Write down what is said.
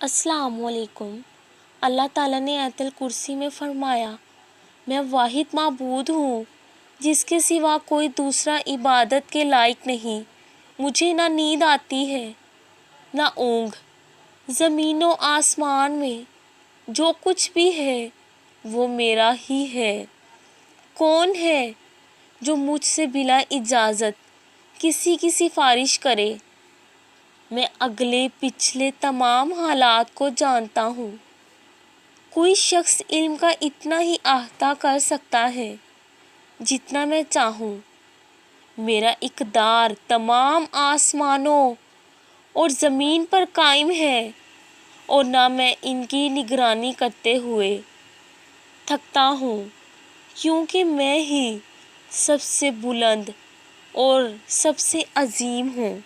السلام علیکم۔ اللہ تعالیٰ نے آیت الکرسی میں فرمایا، میں واحد معبود ہوں جس کے سوا کوئی دوسرا عبادت کے لائق نہیں۔ مجھے نہ نیند آتی ہے نہ اونگ۔ زمین و آسمان میں جو کچھ بھی ہے وہ میرا ہی ہے۔ کون ہے جو مجھ سے بلا اجازت کسی کی سفارش کرے؟ میں اگلے پچھلے تمام حالات کو جانتا ہوں۔ کوئی شخص علم کا اتنا ہی احاطہ کر سکتا ہے جتنا میں چاہوں۔ میرا اقتدار تمام آسمانوں اور زمین پر قائم ہے اور نہ میں ان کی نگرانی کرتے ہوئے تھکتا ہوں، کیونکہ میں ہی سب سے بلند اور سب سے عظیم ہوں۔